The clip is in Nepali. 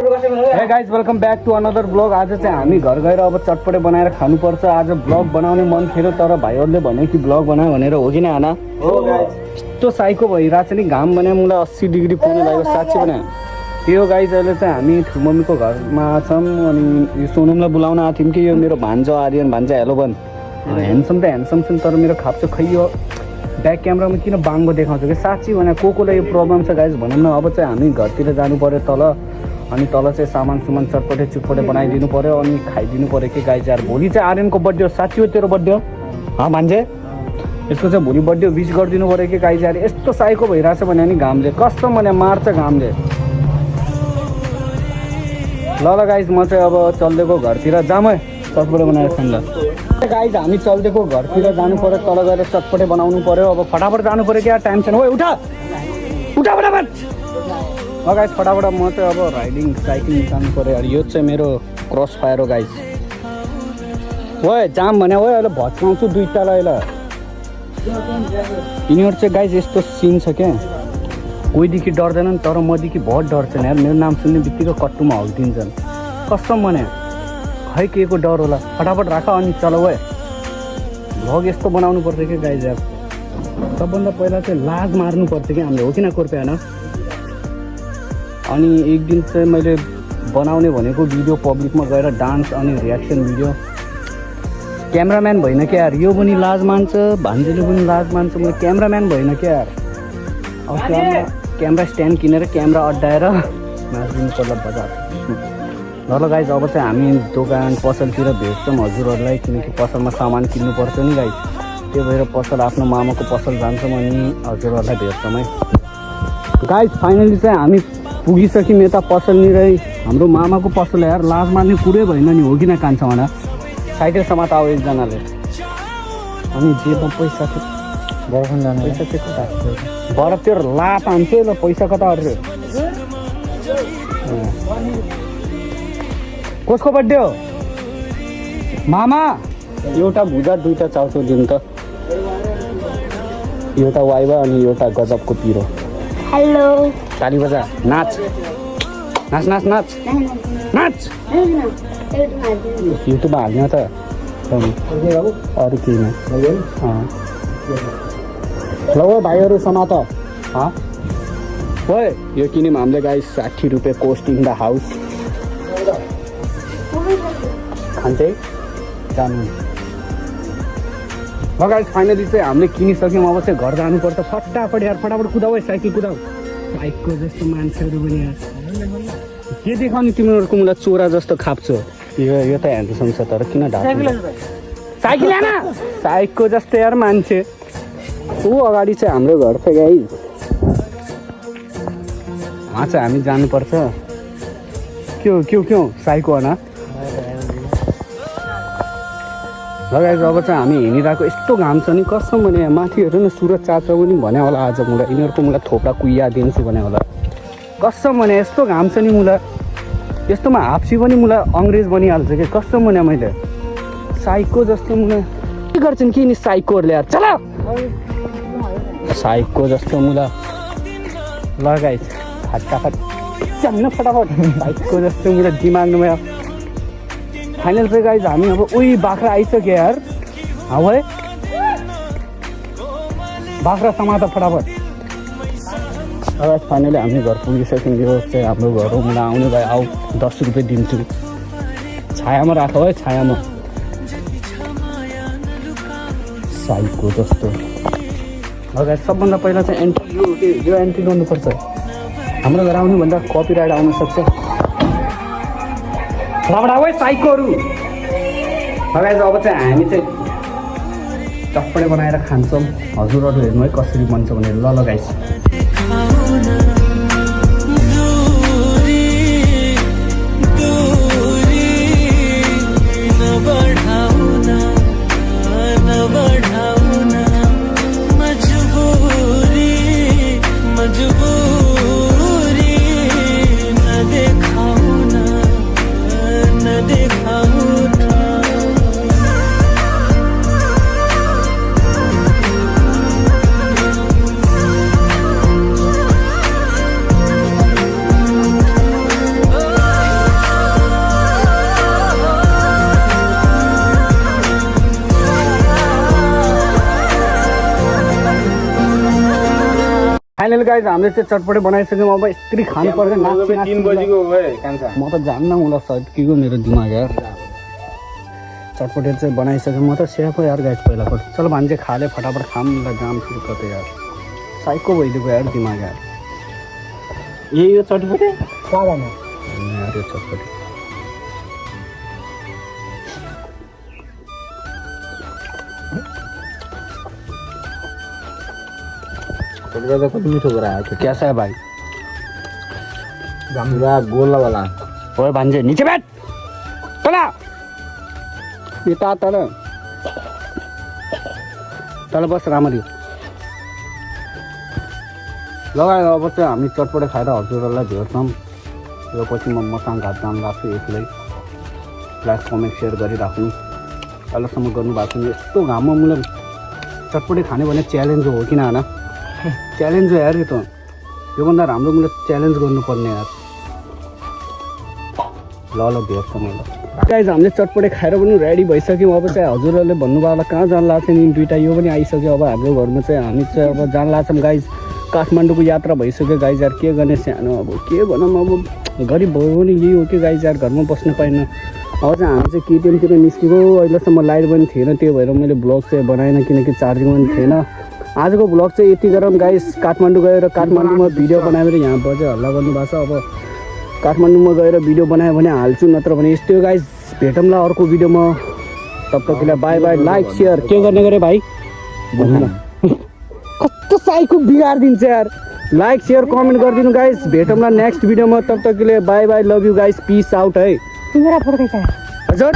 हे guys welcome back to another blog. आज चाहिँ हामी घर गएर अब चटपटे बनाएर खानुपर्छ। आज ब्लग बनाउने मन थियो तर भाइहरूले भन्यो कि ब्लग बनायो भनेर, हो कि न? यस्तो साइको भइरहेको छ नि, घाम भने मलाई 80 डिग्री पुग्ने लाग्यो साँच्चै भने। त्यो गाइज अहिले चाहिँ हामी ठुलमम्मीको घरमा छौँ अनि यो सोनुमलाई बोलाउन आएको थियौँ कि यो मेरो भान्जा आर्यन, भान्जा हेलो भन्। ह्यान्डसम त ह्यान्डसम छ तर मेरो खाप्चो खै यो ब्याक क्यामेरामा किन बाङ्गो देखाउँछ कि साँच्ची भने कोलाई यो प्रब्लम छ गाइज भनौँ न। अब चाहिँ हामी घरतिर जानु पऱ्यो तल, अनि तल चाहिँ सामान चटपटे चुटपटे बनाइदिनु पऱ्यो अनि खाइदिनु पऱ्यो कि गाइज। यार भोलि चाहिँ आर्यनको बर्थडे हो। साँच्ची हो तेरो बर्थडे हो भान्जे? यसको चाहिँ भोलि बर्थडे विस गरिदिनु पऱ्यो कि गाइज। यार यस्तो साइको भइरहेछ भने नि घामले कसम भने मार्छ घामले। ल गाइज म चाहिँ अब चल्देको घरतिर जाम है, चटपटे बनाएर खाउँला। गाइज हामी चल्देको घरतिर जानु पऱ्यो, तल गएर चटपटे बनाउनु पऱ्यो। अब फटाफट जानु पऱ्यो क्या, टाइम छैन। ओ उठा उठा फटाफट। गाइज फटाफट म चाहिँ अब राइडिङ साइक्लिङ जानु पऱ्यो। यार यो चाहिँ मेरो क्रस फायर हो गाइज। ओ जाम भने ओ अहिले भच्काउँछु दुईटालाई। ल यिनीहरू चाहिँ गाइज यस्तो सिन छ क्या, कोहीदेखि डर्दैनन् तर मदेखि बहुत डर्छन्। यार मेरो नाम सुन्ने बित्तिकै कट्टुमा हल्दिन्छन् कसम भने। खै के को डर होला, फटाफट राख अनि चलाऊ है। भ्लग यस्तो बनाउनु पर्छ कि गाइज। यार सबभन्दा पहिला चाहिँ लाज मार्नु पर्छ कि हामीले, हो किन कोर्पे होइन? अनि एक दिन चाहिँ मैले बनाउने भनेको भिडियो पब्लिकमा गएर डान्स अनि रियाक्सन भिडियो। क्यामराम्यान भएन क्या यार, यो पनि लाज मान्छ, भान्जेले पनि लाज मान्छ, म क्यामराम्यान भएन क्या यार। अब क्यामेरा स्ट्यान्ड किनेर क्यामेरा अड्डाएर नाचिदिनु पर्ला बजार। ल गाइज अब चाहिँ हामी दोकान पसलतिर भेट्छौँ हजुरहरूलाई, किनकि पसलमा सामान किन्नुपर्छ नि गाइज। त्यो भएर पसल आफ्नो मामाको पसल जान्छौँ अनि हजुरहरूलाई भेट्छौँ है गाइज। फाइनली चाहिँ हामी पुगिसक्यौँ यता पसलनिरै, हाम्रो मामाको पसल। यार लाज मार्ने कुरै भएन नि, हो किन कान्छ भने। साइकल समात आऊ एकजनाले अनि जेमा पैसा बरफन जानु, पैसा चाहिँ कता बरफ त्यो लात हान्छ ल, पैसा कता अरे कसको बर्थडे हो मामा? एउटा भुजा दुईटा चाउचाउ दिनु त, एउटा वाइवा अनि एउटा गजबको पिरो। हेलो ताली बजा, नाच नाच नाच नाच नाच। युट्युबमा हाल्ने त अरू केही न। ल ओ भाइहरू समात ओए, यो किन्यौँ हामीले गाइस 60 रुपियाँ कोस्ट इन द हाउस। खान्छै जानु। ल गाइस फाइनली चाहिँ हामीले किनिसक्यौँ, अब चाहिँ घर जानुपर्छ। फटाफट यार फटाफट कुदाऊ है, साइकल कुदाऊ। बाइकको जस्तो मान्छेहरू पनि यार के देखाउने तिमीहरूको, मलाई चोरा जस्तो खाप्छो। यो त ह्यान्डसम छ तर किन ढाक्नु? साइकल आना साइकको जस्तो यार मान्छे। ऊ अगाडि चाहिँ हाम्रो घर छ गाइज, वहाँ चाहिँ हामी जानुपर्छ। क्यों साइको आना लगाएर। अब चाहिँ हामी हिँडिरहेको, यस्तो घाम छ नि कसम भने। माथि हेर्नु न सुरज चाचा पनि भन्यो होला आज मलाई, यिनीहरूको मलाई थोप्रा कुइया दिन्छु भन्यो होला कसम भने। यस्तो घाम छ नि मलाई, यस्तोमा हाप्सी पनि मलाई अङ्ग्रेज बनिहाल्छ कि कसम भने। मैले साइको जस्तो मलाई के गर्छन् कि नि साइकोहरूले यार, चला साइको जस्तो मुला लगाइस फटाफट चल्न फटाफट। साइको जस्तो मुला दिमागमा। फाइनल चाहिँ गाइज हामी अब उही बाख्रा आइसक्यो यार। है बाख्रा समात फटाफट। फाइनली हामी घर पुगिसक्यौँ। यो चाहिँ हाम्रो घर हो, मलाई आउने भए आऊ 10 रुपियाँ दिन्छु। छायामा राख है, छायामा। साइको जस्तो। अगाडि सबभन्दा पहिला चाहिँ एन्ट्री यो एन्ट्री गर्नुपर्छ। हाम्रो घर आउनुभन्दा कपिराइट आउन सक्छ। है साइकोहरू अगाडि। अब चाहिँ हामी चाहिँ चटपटे बनाएर खान्छौँ। हजुरहरू हेर्नु है कसरी बन्छ भनेर। ल गाइस फाइनल गाइज हामीले चाहिँ चटपटे बनाइसक्यौँ अब यस्तरी खानु पर्छ 3 बजेको भयो कान्छा म त जान्न मलाई सहित के को मेरो दिमाग यार चटपटे चाहिँ बनाइसकेँ म त स्यापो यार गाइज पहिलापट्टि चलो भान्जे खाले फटाफट खाम ल जाम सुरु कतै यार साइको भइदिएको यार दिमाग यार यही हो चटपटे यार यो चटपटे चटपटे तो कति मिठो कुरा आयो कैसा है भाई पूरा गोला वाला ओए भान्जे नीचे बैठ तला यता तल बस रामरी लगाएर अब चाहिँ हामी चटपटे खाएर हजुरहरूलाई भेट्छौँ यो पछि म मसँग घाट जान लाग्छु एक्लै लाइक कमेन्ट सेयर गरिराख्नु अहिलेसम्म गर्नुभएको छैन यस्तो घाममा मलाई चटपटे खाने भने च्यालेन्ज हो किन होइन च्यालेन्ज हो यार यो त योभन्दा राम्रो मलाई च्यालेन्ज गर्नुपर्ने यार ल भेट्छौँ ल गाइज हामीले चटपटे खाएर पनि रेडी भइसक्यौँ अब चाहिँ हजुरहरूले भन्नुभयो कहाँ जान लाग्छ नि दुइटा यो पनि आइसक्यो अब हाम्रो घरमा चाहिँ हामी चाहिँ अब जान लाग्छौँ गाइज काठमाडौँको यात्रा भइसक्यो गाइज यार के गर्ने सानो अब के भनौँ अब गरिब भयो भने यही हो कि गाइज यार घरमा बस्नु पाएन अब चाहिँ हामी चाहिँ केटिएमतिर निस्केको अहिलेसम्म लाइट पनि थिएन त्यो भएर मैले ब्लग चाहिँ बनाएन किनकि चार्जिङ पनि थिएन आजको ब्लग चाहिँ यति गरौँ गाइज काठमाडौँ गएर काठमाडौँमा भिडियो बनायो भने यहाँ बजे हल्ला गर्नुभएको छ अब काठमाडौँमा गएर भिडियो बनायो भने हाल्छु नत्र भने यस्तै हो गाइज भेटौँला अर्को भिडियोमा तब तकलाई बाई बाई लाइक सेयर के गर्ने गरे भाइ कस्तो साइको बिगारिदिन्छ यार लाइक सेयर कमेन्ट गरिदिनु गाइज भेटौँला नेक्स्ट भिडियोमा तब तकले bye bye love you guys peace out है तिम्रो फर्कै छ हजुर